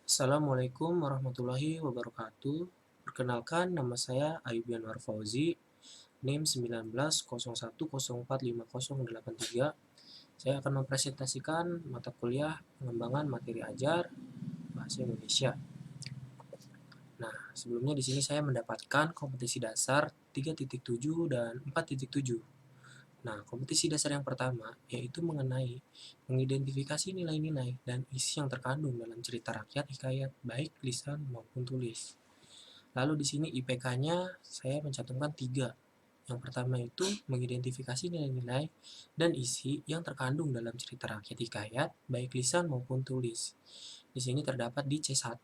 Assalamualaikum warahmatullahi wabarakatuh. Perkenalkan, nama saya Ayub Yanwar Fauzi, NIM 1901045083. Saya akan mempresentasikan mata kuliah pengembangan materi ajar bahasa Indonesia. Nah, sebelumnya di sini saya mendapatkan kompetisi dasar 3.7 dan 4.7. Nah, kompetisi dasar yang pertama yaitu mengenai mengidentifikasi nilai-nilai dan isi yang terkandung dalam cerita rakyat hikayat baik lisan maupun tulis. Lalu di sini IPK-nya saya mencantumkan 3. Yang pertama itu mengidentifikasi nilai-nilai dan isi yang terkandung dalam cerita rakyat hikayat baik lisan maupun tulis. Di sini terdapat di C1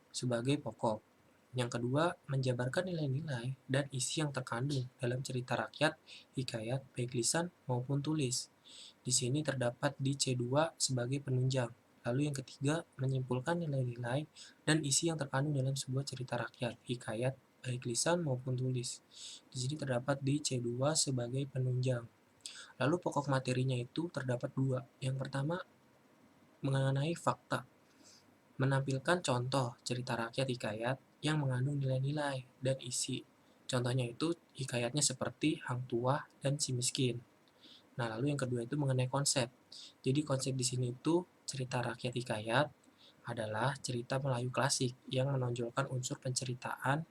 sebagai pokok. Yang kedua, menjabarkan nilai-nilai dan isi yang terkandung dalam cerita rakyat, hikayat, baik lisan maupun tulis. Di sini terdapat di C2 sebagai penunjang. Lalu yang ketiga, menyimpulkan nilai-nilai dan isi yang terkandung dalam sebuah cerita rakyat, hikayat, baik lisan maupun tulis. Di sini terdapat di C2 sebagai penunjang. Lalu pokok materinya itu terdapat dua. Yang pertama, mengenai fakta, menampilkan contoh cerita rakyat hikayat yang mengandung nilai-nilai dan isi. Contohnya itu hikayatnya seperti Hang Tuah dan Si Miskin. Nah, lalu yang kedua itu mengenai konsep. Jadi konsep di sini itu cerita rakyat hikayat adalah cerita Melayu klasik yang menonjolkan unsur penceritaan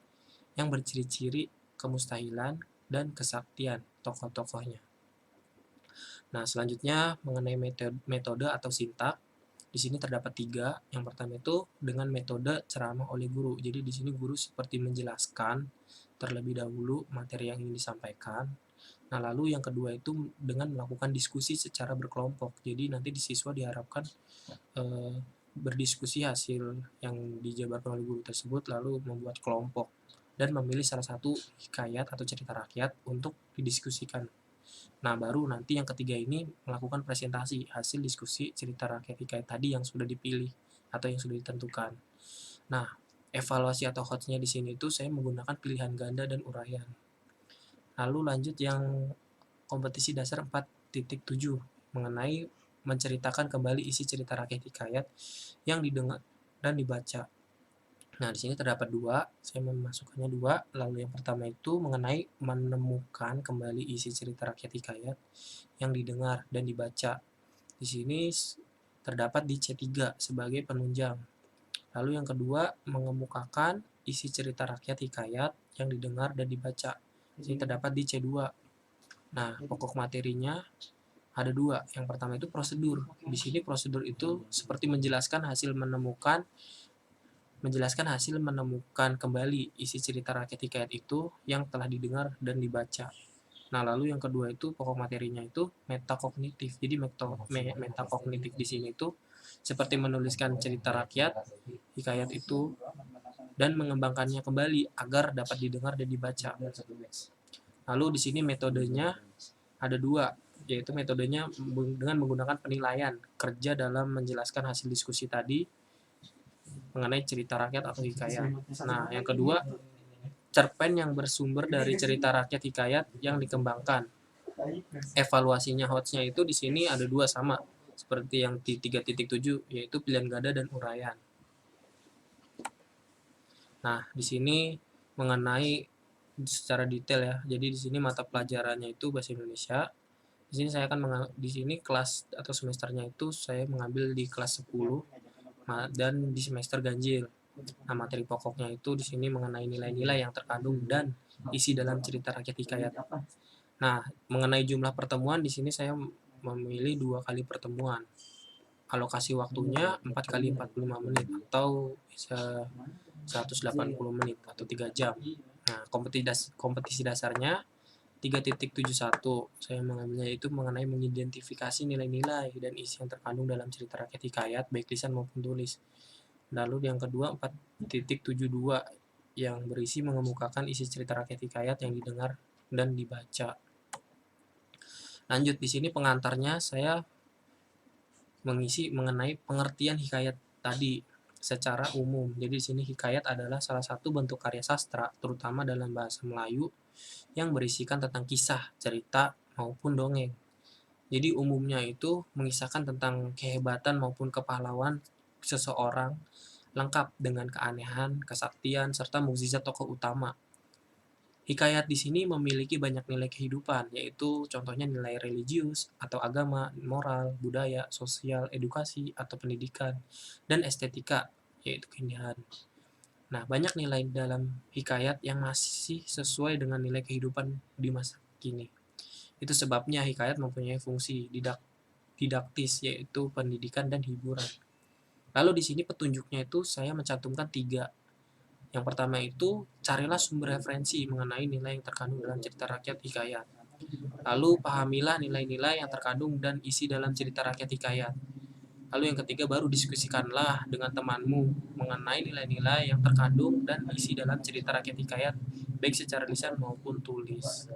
yang berciri-ciri kemustahilan dan kesaktian tokoh-tokohnya. Nah, selanjutnya mengenai metode atau sintak. Di sini terdapat 3. Yang pertama itu dengan metode ceramah oleh guru. Jadi di sini guru seperti menjelaskan terlebih dahulu materi yang ingin disampaikan. Nah, lalu yang kedua itu dengan melakukan diskusi secara berkelompok. Jadi nanti di siswa diharapkan eh, berdiskusi hasil yang dijabarkan oleh guru tersebut lalu membuat kelompok dan memilih salah satu hikayat atau cerita rakyat untuk didiskusikan. Nah, baru nanti yang ketiga ini melakukan presentasi hasil diskusi cerita rakyat hikayat tadi yang sudah dipilih atau yang sudah ditentukan. Nah, evaluasi atau hotsnya di sini itu saya menggunakan pilihan ganda dan uraian. Lalu lanjut yang kompetisi dasar 4.7 mengenai menceritakan kembali isi cerita rakyat hikayat yang didengar dan dibaca. Nah, di sini terdapat 2, saya memasukkannya 2. Lalu yang pertama itu mengenai menemukan kembali isi cerita rakyat hikayat yang didengar dan dibaca. Di sini terdapat di C3 sebagai penunjang. Lalu yang kedua, mengemukakan isi cerita rakyat hikayat yang didengar dan dibaca. Di sini terdapat di C2. Nah, pokok materinya ada 2. Yang pertama itu prosedur. Di sini prosedur itu seperti menjelaskan hasil menemukan kembali isi cerita rakyat hikayat itu yang telah didengar dan dibaca. Nah, lalu yang kedua itu pokok materinya itu metakognitif. Jadi metakognitif di sini itu seperti menuliskan cerita rakyat, hikayat itu, dan mengembangkannya kembali agar dapat didengar dan dibaca. Lalu di sini metodenya ada 2, yaitu metodenya dengan menggunakan penilaian kerja dalam menjelaskan hasil diskusi tadi mengenai cerita rakyat atau hikayat. Nah, yang kedua, cerpen yang bersumber dari cerita rakyat hikayat yang dikembangkan. Evaluasinya hotsnya itu di sini ada 2 sama seperti yang di 3.7 yaitu pilihan ganda dan uraian. Nah, di sini mengenai secara detail ya. Jadi di sini mata pelajarannya itu bahasa Indonesia. Di sini saya akan di sini kelas atau semesternya itu saya mengambil di kelas 10 dan di semester ganjil. Nah, materi pokoknya itu di sini mengenai nilai-nilai yang terkandung dan isi dalam cerita rakyat hikayat. Nah, mengenai jumlah pertemuan di sini saya memilih 2 kali pertemuan. Alokasi waktunya 4 kali 45 menit atau bisa 180 menit atau 3 jam. Nah, kompetisi dasarnya 3.71. Saya mengambilnya itu mengenai mengidentifikasi nilai-nilai dan isi yang terkandung dalam cerita rakyat hikayat baik lisan maupun tulis. Lalu yang kedua 4.72 yang berisi mengemukakan isi cerita rakyat hikayat yang didengar dan dibaca. Lanjut di sini pengantarnya saya mengisi mengenai pengertian hikayat tadi secara umum. Jadi di sini hikayat adalah salah satu bentuk karya sastra terutama dalam bahasa Melayu yang berisikan tentang kisah, cerita maupun dongeng. Jadi umumnya itu mengisahkan tentang kehebatan maupun kepahlawan seseorang lengkap dengan keanehan, kesaktian, serta mukjizat tokoh utama. Hikayat di sini memiliki banyak nilai kehidupan, yaitu contohnya nilai religius atau agama, moral, budaya, sosial, edukasi atau pendidikan, dan estetika, yaitu keindahan. Nah, banyak nilai dalam hikayat yang masih sesuai dengan nilai kehidupan di masa kini. Itu sebabnya hikayat mempunyai fungsi didaktis, yaitu pendidikan dan hiburan. Lalu di sini petunjuknya itu saya mencantumkan 3. Yang pertama itu, carilah sumber referensi mengenai nilai yang terkandung dalam cerita rakyat hikayat. Lalu pahamilah nilai-nilai yang terkandung dan isi dalam cerita rakyat hikayat. Lalu yang ketiga, baru diskusikanlah dengan temanmu mengenai nilai-nilai yang terkandung dan isi dalam cerita rakyat hikayat, baik secara lisan maupun tulis.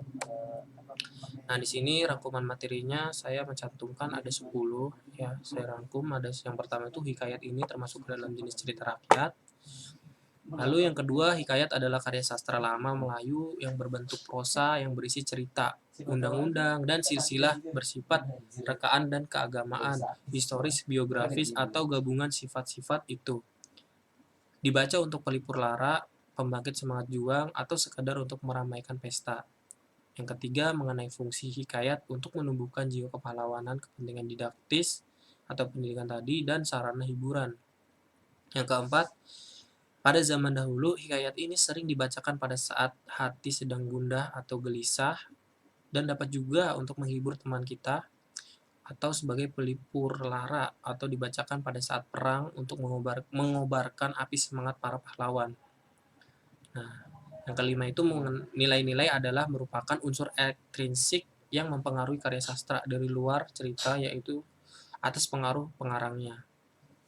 Nah, di sini rangkuman materinya saya mencantumkan ada 10 ya. Saya rangkum ada yang pertama itu hikayat ini termasuk dalam jenis cerita rakyat. Lalu yang kedua, hikayat adalah karya sastra lama Melayu yang berbentuk prosa yang berisi cerita, undang-undang, dan silsilah bersifat rekaan dan keagamaan, historis, biografis, atau gabungan sifat-sifat itu. Dibaca untuk pelipur lara, pembangkit semangat juang, atau sekadar untuk meramaikan pesta. Yang ketiga, mengenai fungsi hikayat untuk menumbuhkan jiwa kepahlawanan, kepentingan didaktis atau pendidikan tadi, dan sarana hiburan. Yang keempat, pada zaman dahulu, hikayat ini sering dibacakan pada saat hati sedang gundah atau gelisah, dan dapat juga untuk menghibur teman kita, atau sebagai pelipur lara, atau dibacakan pada saat perang untuk mengobarkan api semangat para pahlawan. Nah, yang kelima itu nilai-nilai adalah merupakan unsur ekstrinsik yang mempengaruhi karya sastra dari luar cerita, yaitu atas pengaruh pengarangnya.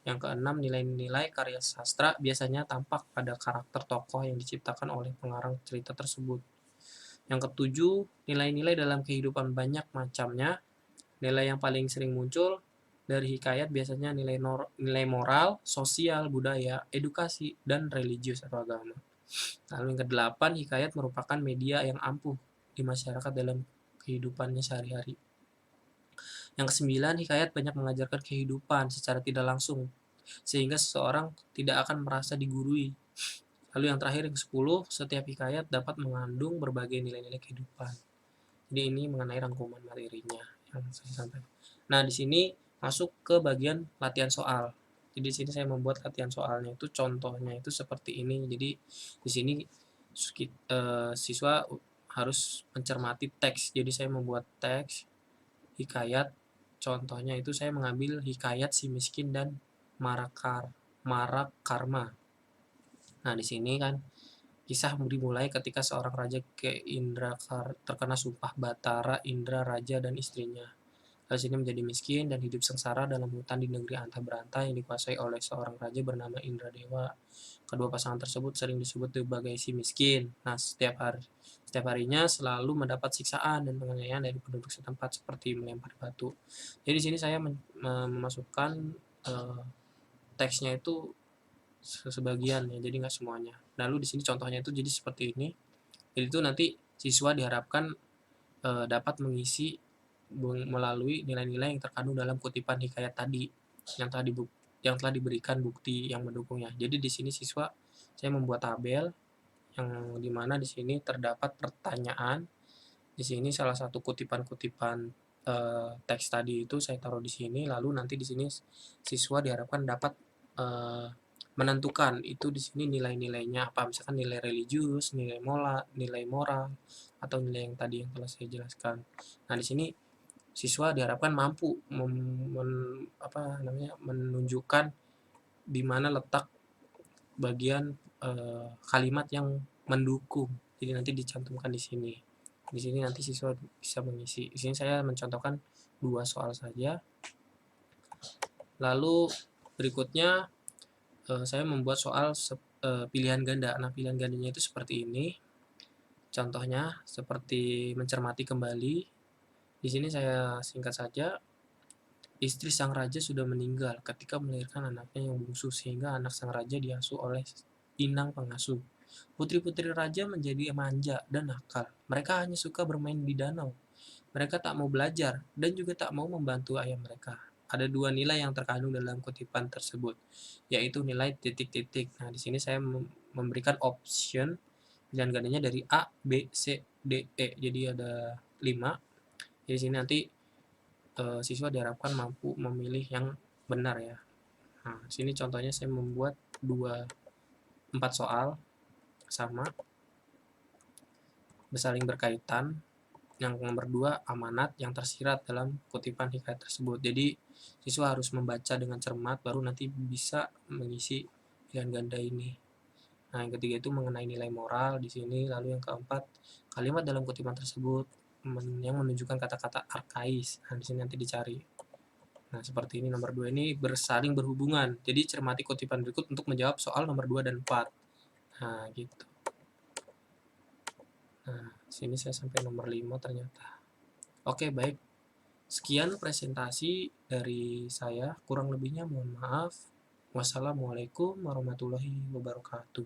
Yang keenam, nilai-nilai karya sastra biasanya tampak pada karakter tokoh yang diciptakan oleh pengarang cerita tersebut. Yang ketujuh, nilai-nilai dalam kehidupan banyak macamnya. Nilai yang paling sering muncul dari hikayat biasanya nilai moral, sosial, budaya, edukasi, dan religius atau agama. Lalu yang kedelapan, hikayat merupakan media yang ampuh di masyarakat dalam kehidupannya sehari-hari. Yang kesembilan, hikayat banyak mengajarkan kehidupan secara tidak langsung, sehingga seseorang tidak akan merasa digurui. Lalu yang terakhir, yang ke-10, setiap hikayat dapat mengandung berbagai nilai-nilai kehidupan. Jadi ini mengenai rangkuman materinya yang saya sampaikan. Nah, di sini masuk ke bagian latihan soal. Jadi di sini saya membuat latihan soalnya itu contohnya itu seperti ini. Jadi di sini siswa harus mencermati teks. Jadi saya membuat teks hikayat. Contohnya itu saya mengambil hikayat si miskin dan Marak Karma. Nah, di sini kan kisah dimulai ketika seorang raja ke Indra terkena sumpah Batara, Indra, raja, dan istrinya. Lalu sini menjadi miskin dan hidup sengsara dalam hutan di negeri antah berantah yang dikuasai oleh seorang raja bernama Indra Dewa. Kedua pasangan tersebut sering disebut sebagai si miskin. Nah, setiap harinya selalu mendapat siksaan dan penganiayaan dari penduduk setempat seperti melempar batu. Jadi di sini saya memasukkan teksnya itu sebagian ya, jadi nggak semuanya. Lalu di sini contohnya itu jadi seperti ini. Jadi itu nanti siswa diharapkan dapat mengisi melalui nilai-nilai yang terkandung dalam kutipan hikayat tadi yang telah diberikan bukti yang mendukungnya. Jadi di sini siswa saya membuat tabel yang dimana di sini terdapat pertanyaan. Di sini salah satu kutipan-kutipan teks tadi itu saya taruh di sini. Lalu nanti di sini siswa diharapkan dapat menentukan itu di sini nilai-nilainya apa, misalkan nilai religius, nilai moral, atau nilai yang tadi yang telah saya jelaskan. Nah, di sini siswa diharapkan mampu menunjukkan di mana letak bagian kalimat yang mendukung. Jadi nanti dicantumkan di sini. Di sini nanti siswa bisa mengisi. Di sini saya mencontohkan 2 soal saja. Lalu berikutnya saya membuat soal pilihan ganda. Nah, pilihan gandanya itu seperti ini. Contohnya seperti mencermati kembali. Di sini saya singkat saja. Istri sang raja sudah meninggal ketika melahirkan anaknya yang bungsu, sehingga anak sang raja diasuh oleh inang pengasuh. Putri-putri raja menjadi manja dan nakal. Mereka hanya suka bermain di danau. Mereka tak mau belajar dan juga tak mau membantu ayah mereka. ada dua nilai yang terkandung dalam kutipan tersebut, yaitu nilai titik-titik. Nah, di sini saya memberikan option pilihan gandanya dari A, B, C, D, E. Jadi ada 5. Di sini nanti siswa diharapkan mampu memilih yang benar ya. Nah, di sini contohnya saya membuat 4 soal sama saling berkaitan. Yang nomor 2, amanat yang tersirat dalam kutipan hikayat tersebut. Jadi siswa harus membaca dengan cermat baru nanti bisa mengisi pilihan ganda ini. Nah, yang ketiga itu mengenai nilai moral di sini. Lalu yang keempat, kalimat dalam kutipan tersebut yang menunjukkan kata-kata arkais. Nah, di sini nanti dicari. Nah, seperti ini. Nomor 2 ini bersaling berhubungan. Jadi cermati kutipan berikut untuk menjawab soal nomor 2 dan 4. Nah, gitu. Nah, sini saya sampai nomor 5 ternyata. Oke, baik. Sekian presentasi dari saya. Kurang lebihnya mohon maaf. Wassalamualaikum warahmatullahi wabarakatuh.